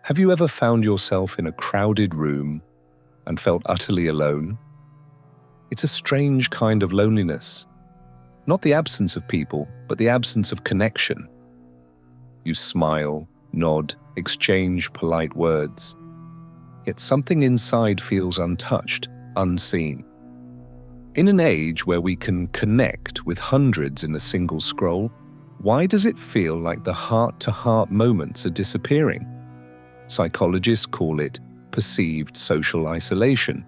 Have you ever found yourself in a crowded room and felt utterly alone? It's a strange kind of loneliness. Not the absence of people, but the absence of connection. You smile, nod, exchange polite words. Yet something inside feels untouched, unseen. In an age where we can connect with hundreds in a single scroll, why does it feel like the heart-to-heart moments are disappearing? Psychologists call it perceived social isolation,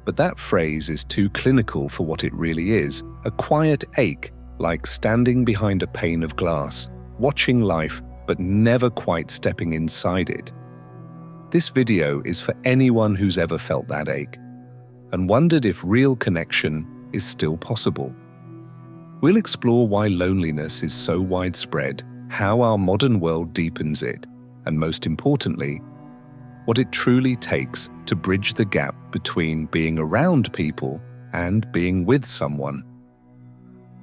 but that phrase is too clinical for what it really is, a quiet ache, like standing behind a pane of glass, watching life but never quite stepping inside it. This video is for anyone who's ever felt that ache and wondered if real connection is still possible. We'll explore why loneliness is so widespread, how our modern world deepens it, and most importantly, what it truly takes to bridge the gap between being around people and being with someone.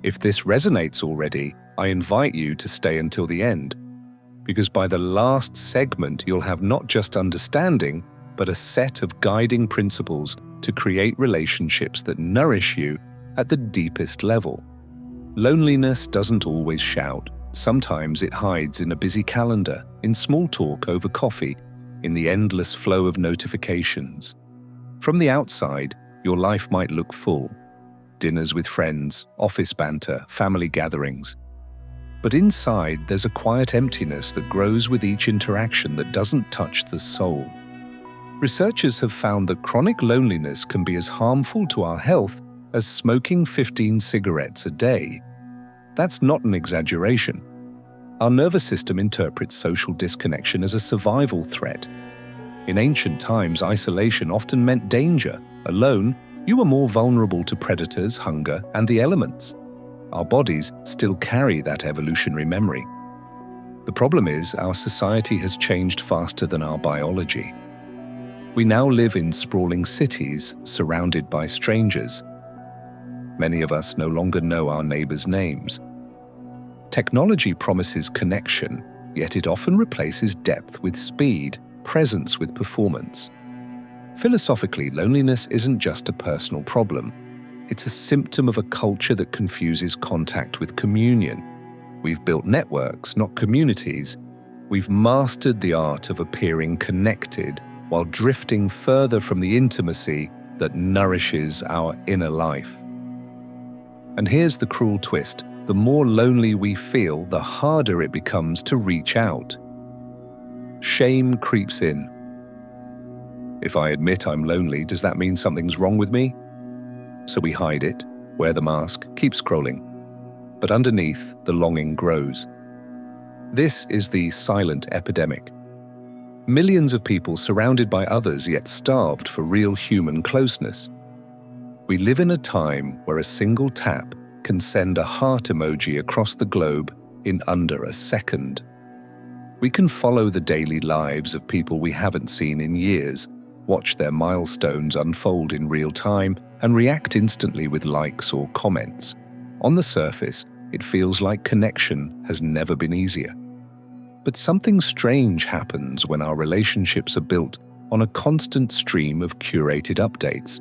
If this resonates already, I invite you to stay until the end, because by the last segment you'll have not just understanding, but a set of guiding principles to create relationships that nourish you at the deepest level. Loneliness doesn't always shout. Sometimes it hides in a busy calendar, in small talk over coffee, in the endless flow of notifications. From the outside, your life might look full. Dinners with friends, office banter, family gatherings. But inside, there's a quiet emptiness that grows with each interaction that doesn't touch the soul. Researchers have found that chronic loneliness can be as harmful to our health as smoking 15 cigarettes a day. That's not an exaggeration. Our nervous system interprets social disconnection as a survival threat. In ancient times, isolation often meant danger. Alone, you were more vulnerable to predators, hunger, and the elements. Our bodies still carry that evolutionary memory. The problem is, our society has changed faster than our biology. We now live in sprawling cities, surrounded by strangers. Many of us no longer know our neighbors' names. Technology promises connection, yet it often replaces depth with speed, presence with performance. Philosophically, loneliness isn't just a personal problem. It's a symptom of a culture that confuses contact with communion. We've built networks, not communities. We've mastered the art of appearing connected while drifting further from the intimacy that nourishes our inner life. And here's the cruel twist. The more lonely we feel, the harder it becomes to reach out. Shame creeps in. If I admit I'm lonely, does that mean something's wrong with me? So we hide it, wear the mask, keep scrolling. But underneath, the longing grows. This is the silent epidemic. Millions of people surrounded by others yet starved for real human closeness. We live in a time where a single tap can send a heart emoji across the globe in under a second. We can follow the daily lives of people we haven't seen in years, watch their milestones unfold in real time, and react instantly with likes or comments. On the surface, it feels like connection has never been easier. But something strange happens when our relationships are built on a constant stream of curated updates.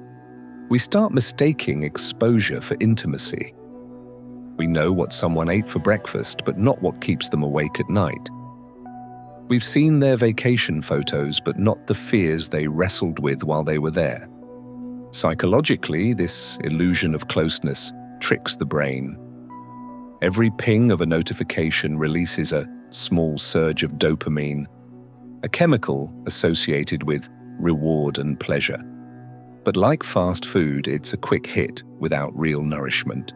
We start mistaking exposure for intimacy. We know what someone ate for breakfast, but not what keeps them awake at night. We've seen their vacation photos, but not the fears they wrestled with while they were there. Psychologically, this illusion of closeness tricks the brain. Every ping of a notification releases a small surge of dopamine, a chemical associated with reward and pleasure. But like fast food, it's a quick hit without real nourishment.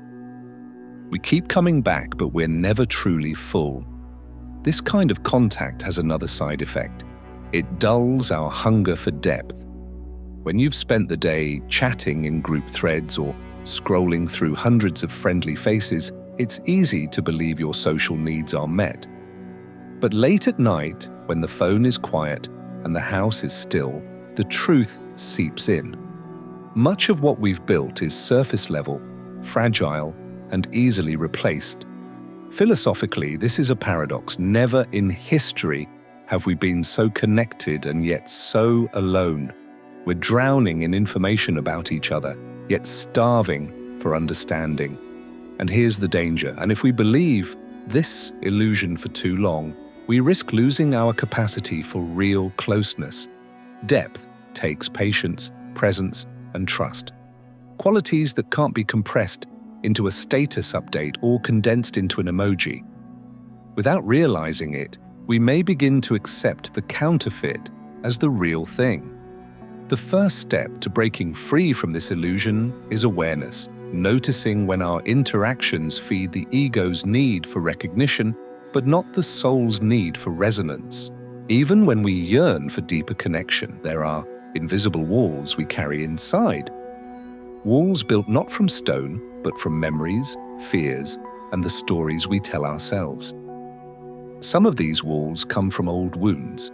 We keep coming back, but we're never truly full. This kind of contact has another side effect. It dulls our hunger for depth. When you've spent the day chatting in group threads or scrolling through hundreds of friendly faces, it's easy to believe your social needs are met. But late at night, when the phone is quiet and the house is still, the truth seeps in. Much of what we've built is surface level, fragile, and easily replaced. Philosophically, this is a paradox. Never in history have we been so connected and yet so alone? We're drowning in information about each other, yet starving for understanding. And here's the danger. And if we believe this illusion for too long, we risk losing our capacity for real closeness. Depth takes patience, presence, and trust. Qualities that can't be compressed into a status update or condensed into an emoji. Without realizing it, we may begin to accept the counterfeit as the real thing. The first step to breaking free from this illusion is awareness, noticing when our interactions feed the ego's need for recognition, but not the soul's need for resonance. Even when we yearn for deeper connection, there are invisible walls we carry inside. Walls built not from stone, but from memories, fears, and the stories we tell ourselves. Some of these walls come from old wounds.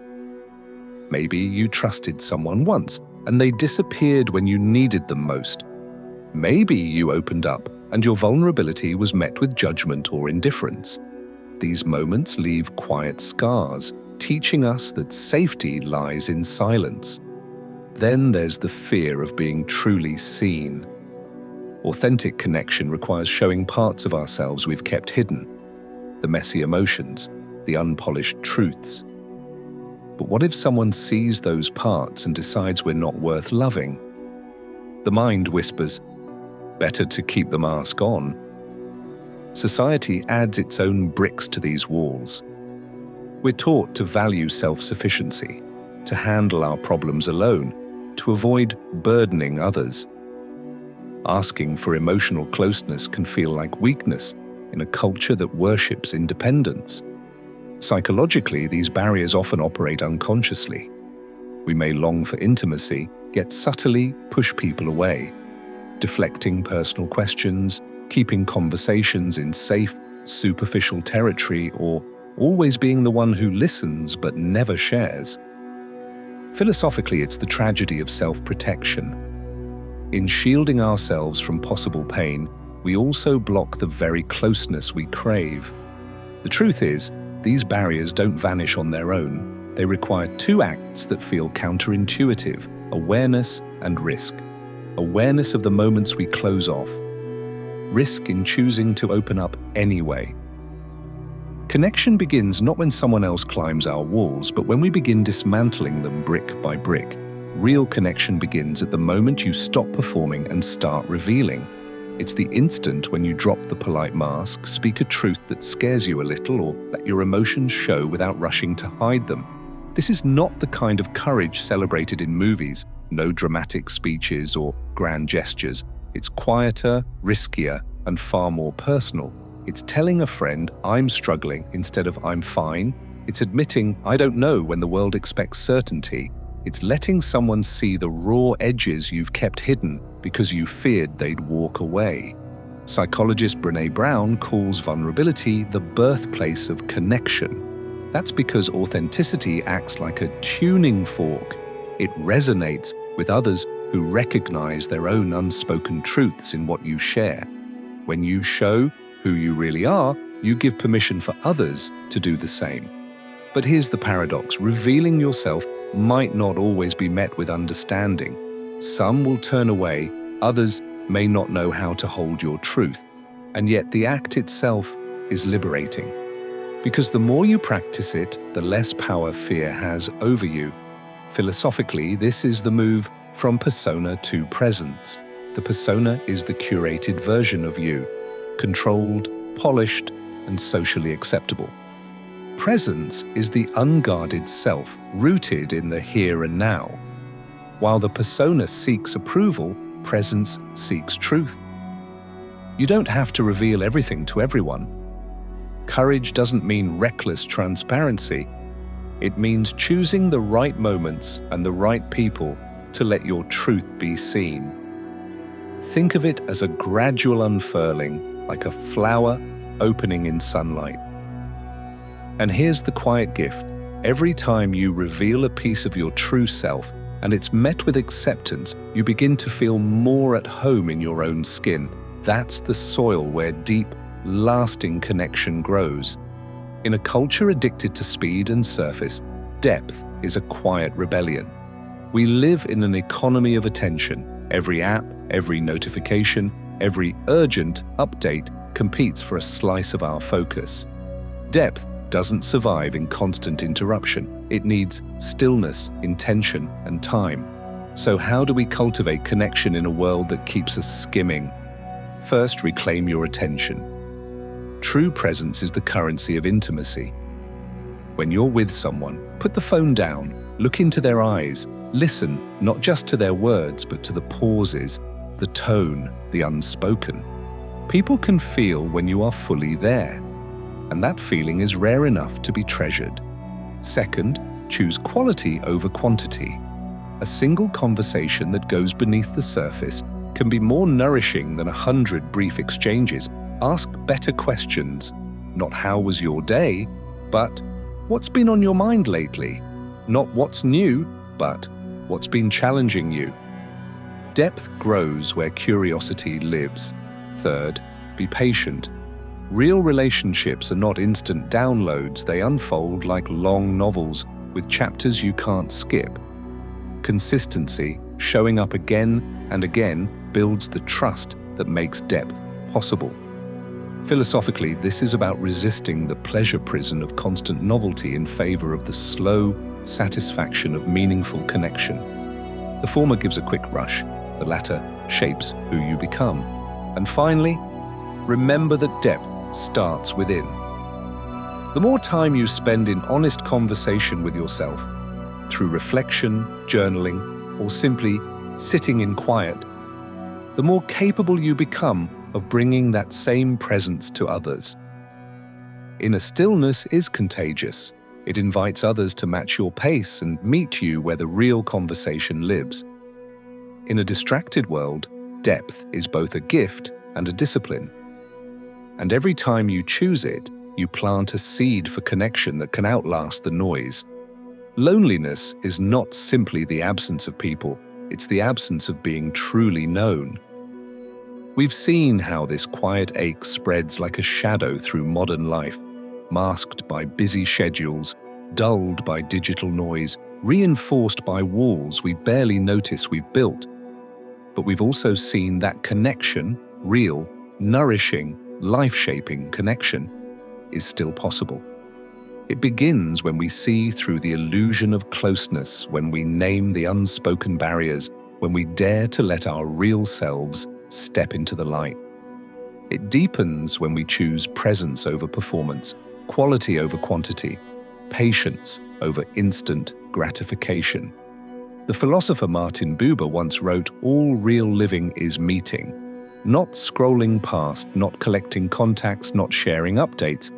Maybe you trusted someone once, and they disappeared when you needed them most. Maybe you opened up, and your vulnerability was met with judgment or indifference. These moments leave quiet scars, teaching us that safety lies in silence. Then there's the fear of being truly seen. Authentic connection requires showing parts of ourselves we've kept hidden, the messy emotions, the unpolished truths. But what if someone sees those parts and decides we're not worth loving? The mind whispers, better to keep the mask on. Society adds its own bricks to these walls. We're taught to value self-sufficiency, to handle our problems alone, to avoid burdening others. Asking for emotional closeness can feel like weakness in a culture that worships independence. Psychologically, these barriers often operate unconsciously. We may long for intimacy, yet subtly push people away, deflecting personal questions, keeping conversations in safe, superficial territory, or always being the one who listens but never shares. Philosophically, it's the tragedy of self-protection. In shielding ourselves from possible pain, we also block the very closeness we crave. The truth is, these barriers don't vanish on their own. They require two acts that feel counterintuitive: awareness and risk. Awareness of the moments we close off. Risk in choosing to open up anyway. Connection begins not when someone else climbs our walls, but when we begin dismantling them brick by brick. Real connection begins at the moment you stop performing and start revealing. It's the instant when you drop the polite mask, speak a truth that scares you a little, or let your emotions show without rushing to hide them. This is not the kind of courage celebrated in movies, no dramatic speeches or grand gestures. It's quieter, riskier, and far more personal. It's telling a friend, I'm struggling, instead of I'm fine. It's admitting, I don't know, when the world expects certainty. It's letting someone see the raw edges you've kept hidden because you feared they'd walk away. Psychologist Brené Brown calls vulnerability the birthplace of connection. That's because authenticity acts like a tuning fork. It resonates with others who recognize their own unspoken truths in what you share. When you show who you really are, you give permission for others to do the same. But here's the paradox: revealing yourself might not always be met with understanding. Some will turn away, others may not know how to hold your truth. And yet the act itself is liberating. Because the more you practice it, the less power fear has over you. Philosophically, this is the move from persona to presence. The persona is the curated version of you, controlled, polished, and socially acceptable. Presence is the unguarded self, rooted in the here and now. While the persona seeks approval, presence seeks truth. You don't have to reveal everything to everyone. Courage doesn't mean reckless transparency. It means choosing the right moments and the right people to let your truth be seen. Think of it as a gradual unfurling, like a flower opening in sunlight. And here's the quiet gift. Every time you reveal a piece of your true self and it's met with acceptance, you begin to feel more at home in your own skin. That's the soil where deep, lasting connection grows. In a culture addicted to speed and surface, Depth is a quiet rebellion. We live in an economy of attention. Every app, every notification, every urgent update competes for a slice of our focus. Depth doesn't survive in constant interruption. It needs stillness, intention, and time. So how do we cultivate connection in a world that keeps us skimming? First, reclaim your attention. True presence is the currency of intimacy. When you're with someone, put the phone down, look into their eyes, listen not just to their words but to the pauses, the tone, the unspoken. People can feel when you are fully there, and that feeling is rare enough to be treasured. Second, choose quality over quantity. A single conversation that goes beneath the surface can be more nourishing than 100 brief exchanges. Ask better questions. Not how was your day, but what's been on your mind lately? Not what's new, but what's been challenging you. Depth grows where curiosity lives. Third, be patient. Real relationships are not instant downloads. They unfold like long novels with chapters you can't skip. Consistency, showing up again and again, builds the trust that makes depth possible. Philosophically, this is about resisting the pleasure prison of constant novelty in favor of the slow satisfaction of meaningful connection. The former gives a quick rush, the latter shapes who you become. And finally, remember that depth starts within. The more time you spend in honest conversation with yourself, through reflection, journaling, or simply sitting in quiet, the more capable you become of bringing that same presence to others. Inner stillness is contagious. It invites others to match your pace and meet you where the real conversation lives. In a distracted world, depth is both a gift and a discipline. And every time you choose it, you plant a seed for connection that can outlast the noise. Loneliness is not simply the absence of people, it's the absence of being truly known. We've seen how this quiet ache spreads like a shadow through modern life, masked by busy schedules, dulled by digital noise, reinforced by walls we barely notice we've built. But we've also seen that connection, real, nourishing, life-shaping connection, is still possible. It begins when we see through the illusion of closeness, when we name the unspoken barriers, when we dare to let our real selves step into the light. It deepens when we choose presence over performance, quality over quantity, patience over instant gratification. The philosopher Martin Buber once wrote, "All real living is meeting." Not scrolling past, not collecting contacts, not sharing updates,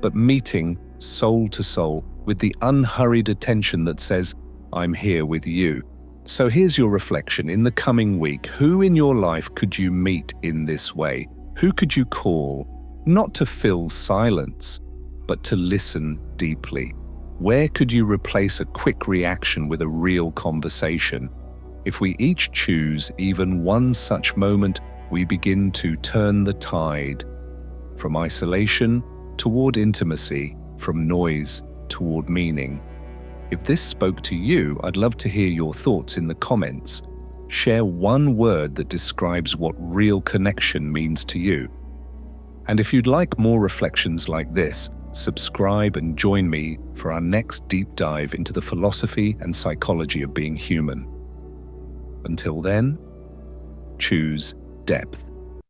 but meeting soul to soul with the unhurried attention that says, "I'm here with you." So here's your reflection. In the coming week, who in your life could you meet in this way? Who could you call, not to fill silence, but to listen deeply? Where could you replace a quick reaction with a real conversation? If we each choose even one such moment, we begin to turn the tide from isolation toward intimacy, from noise toward meaning. If this spoke to you, I'd love to hear your thoughts in the comments. Share one word that describes what real connection means to you. And if you'd like more reflections like this, subscribe and join me for our next deep dive into the philosophy and psychology of being human. Until then, choose depth.